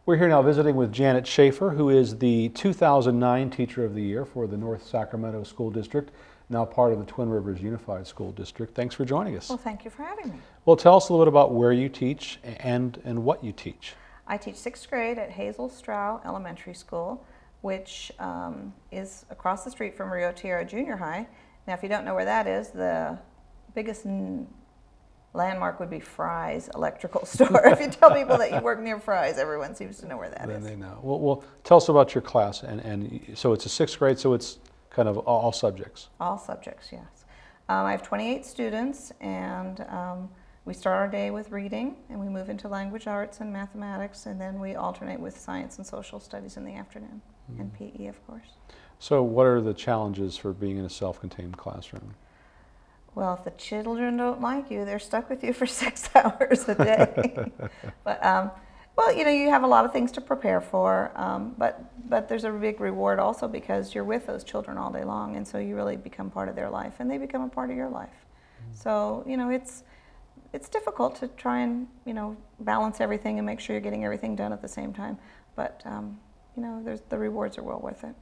We're here now visiting with Janet Schafer, who is the 2009 Teacher of the Year for the North Sacramento School District, now part of the Twin Rivers Unified School District. Thanks for joining us. Well, thank you for having me. Well, tell us a little bit about where you teach and what you teach. I teach 6th grade at Hazel Strow Elementary School, which is across the street from Rio Tierra Junior High. Now, if you don't know where that is, the biggest landmark would be Fry's electrical store. If you tell people that you work near Fry's, everyone seems to know where that is. Then they know. Well, tell us about your class. And so it's a 6th grade, so it's kind of all subjects. All subjects, yes. I have 28 students, and we start our day with reading, and we move into language arts and mathematics, and then we alternate with science and social studies in the afternoon, and PE, of course. So what are the challenges for being in a self-contained classroom? Well, if the children don't like you, they're stuck with you for 6 hours a day. But, well, you know, you have a lot of things to prepare for, but there's a big reward also because you're with those children all day long, and so you really become part of their life, and they become a part of your life. So, you know, it's difficult to try and, you know, balance everything and make sure you're getting everything done at the same time. But, you know, the rewards are well worth it.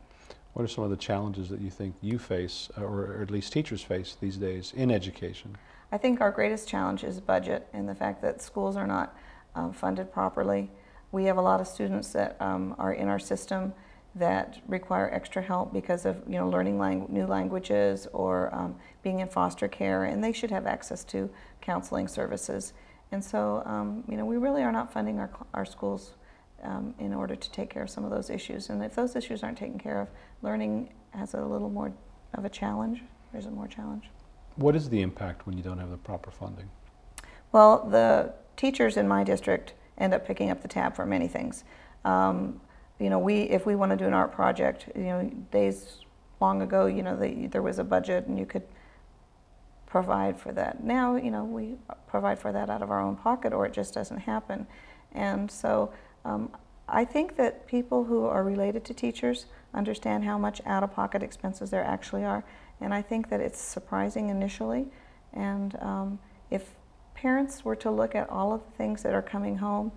What are some of the challenges that you think you face, or at least teachers face these days in education? I think our greatest challenge is budget and the fact that schools are not funded properly. We have a lot of students that are in our system that require extra help because of, you know, learning new languages or being in foster care, and they should have access to counseling services. And so, you know, we really are not funding our schools in order to take care of some of those issues. And if those issues aren't taken care of, learning has a little more of a challenge. There's a more challenge. What is the impact when you don't have the proper funding? Well, the teachers in my district end up picking up the tab for many things. You know, if we want to do an art project, you know, days long ago, you know, there was a budget and you could provide for that. Now, you know, we provide for that out of our own pocket, or it just doesn't happen. And so I think that people who are related to teachers understand how much out-of-pocket expenses there actually are, and I think that it's surprising initially. And if parents were to look at all of the things that are coming home,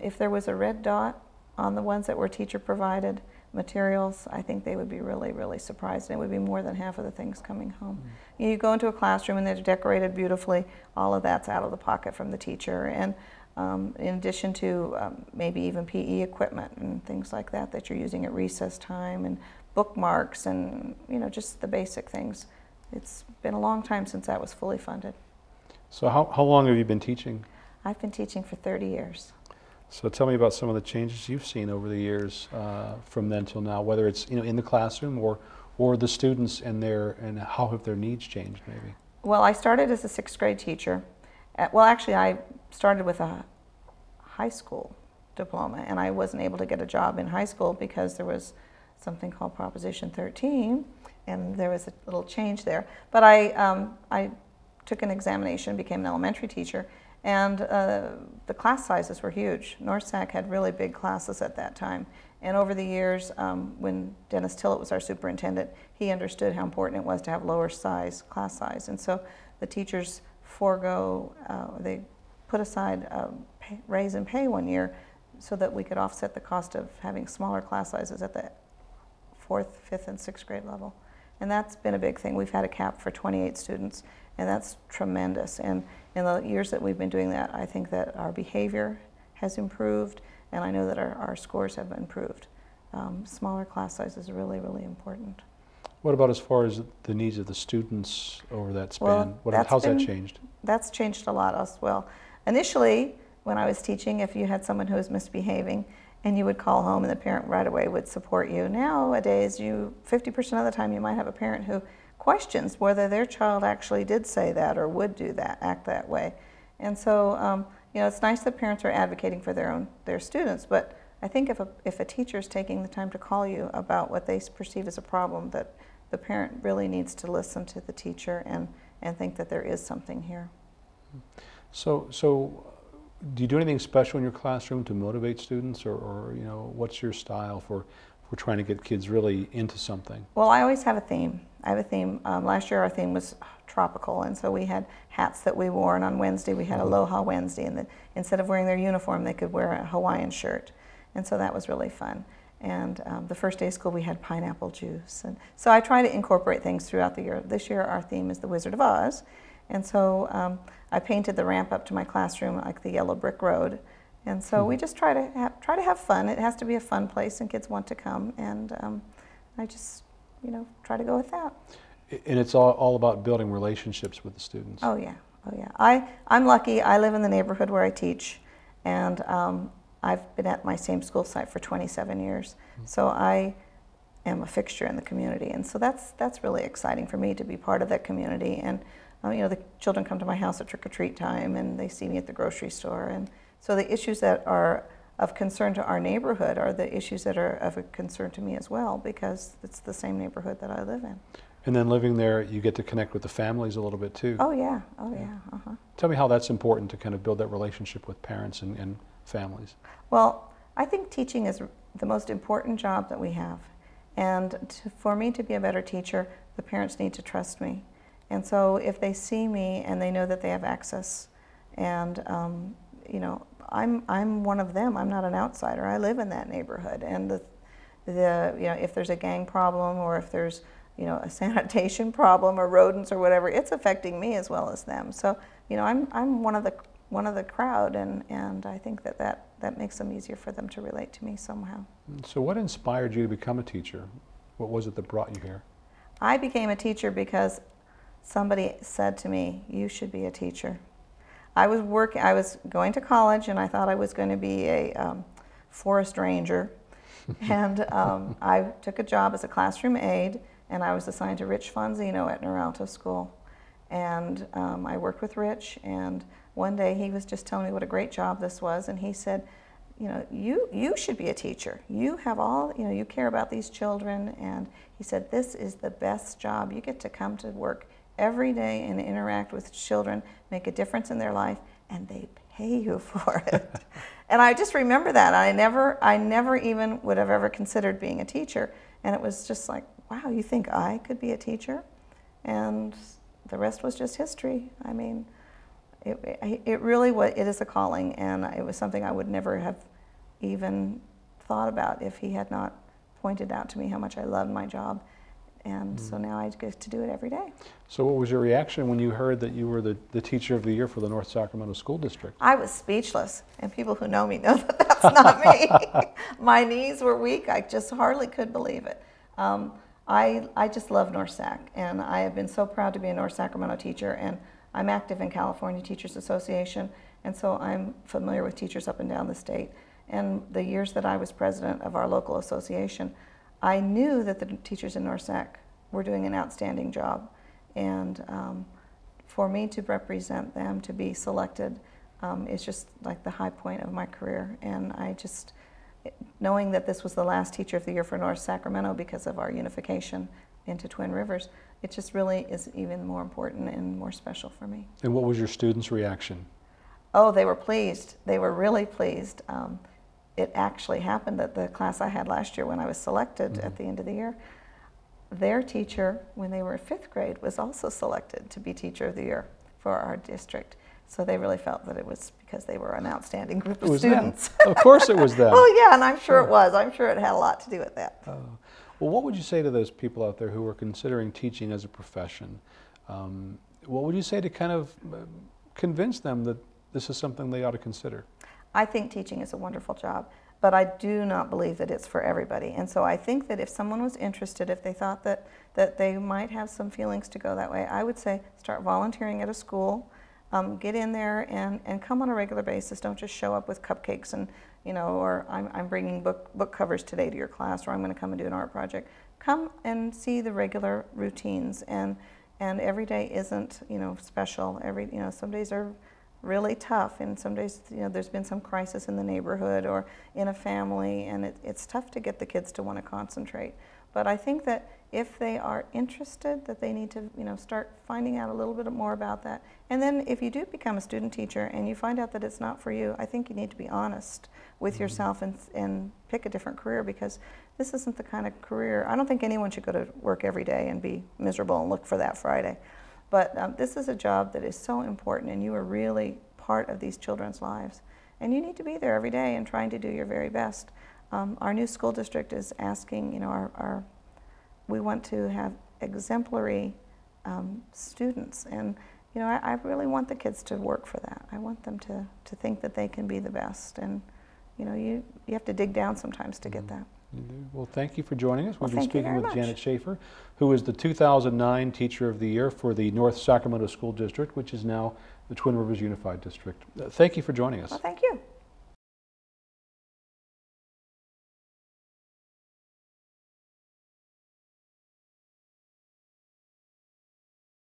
if there was a red dot on the ones that were teacher-provided materials, I think they would be really, really surprised, and it would be more than half of the things coming home. You go into a classroom and they're decorated beautifully, all of that's out of the pocket from the teacher. And in addition to maybe even PE equipment and things like that that you're using at recess time, and bookmarks, and, you know, just the basic things. It's been a long time since that was fully funded. So how long have you been teaching? I've been teaching for 30 years. So tell me about some of the changes you've seen over the years from then till now, whether it's, you know, in the classroom or the students and how have their needs changed maybe? Well, I started as a 6th grade teacher. Well, actually, I started with a high school diploma, and I wasn't able to get a job in high school because there was something called Proposition 13, and there was a little change there. But I took an examination, became an elementary teacher, and the class sizes were huge. North Sac had really big classes at that time. And over the years, when Dennis Tillett was our superintendent, he understood how important it was to have lower class size. And so the teachers they put aside a raise in pay one year so that we could offset the cost of having smaller class sizes at the 4th, 5th, and 6th grade level. And that's been a big thing. We've had a cap for 28 students, and that's tremendous. And in the years that we've been doing that, I think that our behavior has improved, and I know that our scores have improved. Smaller class sizes are really, really important. What about as far as the needs of the students over that span? Well, how's that changed? That's changed a lot as well. Initially, when I was teaching, if you had someone who was misbehaving, and you would call home and the parent right away would support you. Nowadays, 50% of the time you might have a parent who questions whether their child actually did say that or would do that, act that way. And so, you know, it's nice that parents are advocating for their students, but I think if a teacher is taking the time to call you about what they perceive as a problem, that the parent really needs to listen to the teacher and think that there is something here. So do you do anything special in your classroom to motivate students, or you know, what's your style for trying to get kids really into something? Well, I always have a theme. I have a theme. Last year our theme was tropical, and so we had hats that we wore, and on Wednesday we had Aloha Wednesday, and instead of wearing their uniform they could wear a Hawaiian shirt. And so that was really fun. And the first day of school we had pineapple juice. And so I try to incorporate things throughout the year. This year our theme is the Wizard of Oz. And so I painted the ramp up to my classroom like the yellow brick road. And so we just try to have fun. It has to be a fun place and kids want to come. And I just, try to go with that. And it's all about building relationships with the students. Oh yeah, oh yeah. I'm lucky. I live in the neighborhood where I teach, and I've been at my same school site for 27 years. So I am a fixture in the community, and so that's really exciting for me to be part of that community. And the children come to my house at trick-or-treat time, and they see me at the grocery store. And so the issues that are of concern to our neighborhood are the issues that are of a concern to me as well, because it's the same neighborhood that I live in. And then living there, you get to connect with the families a little bit too. Oh yeah, oh yeah. Uh-huh. Tell me how that's important to kind of build that relationship with parents and families. Well, I think teaching is the most important job that we have. And for me to be a better teacher, the parents need to trust me. And so if they see me and they know that they have access, and I'm one of them. I'm not an outsider. I live in that neighborhood, and if there's a gang problem, or if there's a sanitation problem or rodents or whatever, it's affecting me as well as them. So I'm one of the crowd, and I think that makes them easier for them to relate to me somehow. So what inspired you to become a teacher? What was it that brought you here? I became a teacher because somebody said to me, "You should be a teacher." I was going to college, and I thought I was going to be a forest ranger. And I took a job as a classroom aide, and I was assigned to Rich Fonzino at Noralto School. And I worked with Rich, and one day he was just telling me what a great job this was, and he said, you should be a teacher. You have all, you care about these children, and he said, this is the best job. You get to come to work every day and interact with children, make a difference in their life, and they pay you for it. And I just remember that. I never even would have ever considered being a teacher, and it was just like, wow, you think I could be a teacher? And the rest was just history. I mean, it really was, it is a calling, and it was something I would never have even thought about if he had not pointed out to me how much I loved my job. And so now I get to do it every day. So what was your reaction when you heard that you were the Teacher of the Year for the North Sacramento School District? I was speechless, and people who know me know that that's not me. My knees were weak. I just hardly could believe it. I just love North Sac, and I have been so proud to be a North Sacramento teacher, and I'm active in California Teachers Association, and so I'm familiar with teachers up and down the state. And the years that I was president of our local association, I knew that the teachers in North Sac were doing an outstanding job, and for me to represent them, to be selected, is just like the high point of my career. And I just, knowing that this was the last Teacher of the Year for North Sacramento because of our unification into Twin Rivers, it just really is even more important and more special for me. And what was your students' reaction? Oh, they were pleased. They were really pleased. It actually happened that the class I had last year when I was selected at the end of the year, their teacher, when they were in 5th grade, was also selected to be Teacher of the Year for our district. So they really felt that it was because they were an outstanding group of students. Of course it was them. Oh yeah, and I'm sure it was. I'm sure it had a lot to do with that. Well, what would you say to those people out there who are considering teaching as a profession? What would you say to kind of convince them that this is something they ought to consider? I think teaching is a wonderful job, but I do not believe that it's for everybody. And so I think that if someone was interested, if they thought that they might have some feelings to go that way, I would say start volunteering at a school, get in there and come on a regular basis. Don't just show up with cupcakes and, or I'm bringing book covers today to your class, or I'm going to come and do an art project. Come and see the regular routines, and every day isn't, special. Some days are really tough, and some days there's been some crisis in the neighborhood or in a family, and it's tough to get the kids to want to concentrate. But I think that if they are interested, that they need to start finding out a little bit more about that. And then if you do become a student teacher and you find out that it's not for you, I think you need to be honest with yourself and pick a different career, because this isn't the kind of career. I don't think anyone should go to work every day and be miserable and look for that Friday. But this is a job that is so important, and you are really part of these children's lives. and you need to be there every day and trying to do your very best. Our new school district is asking, you know, we want to have exemplary students, and you know, I really want the kids to work for that. I want them to think that they can be the best, and you know, you have to dig down sometimes to get that. You do. Well, thank you for joining us. Well, We've been speaking with much. Janet Schafer, who is the 2009 Teacher of the Year for the North Sacramento School District, which is now the Twin Rivers Unified District. Thank you for joining us. Well, thank you.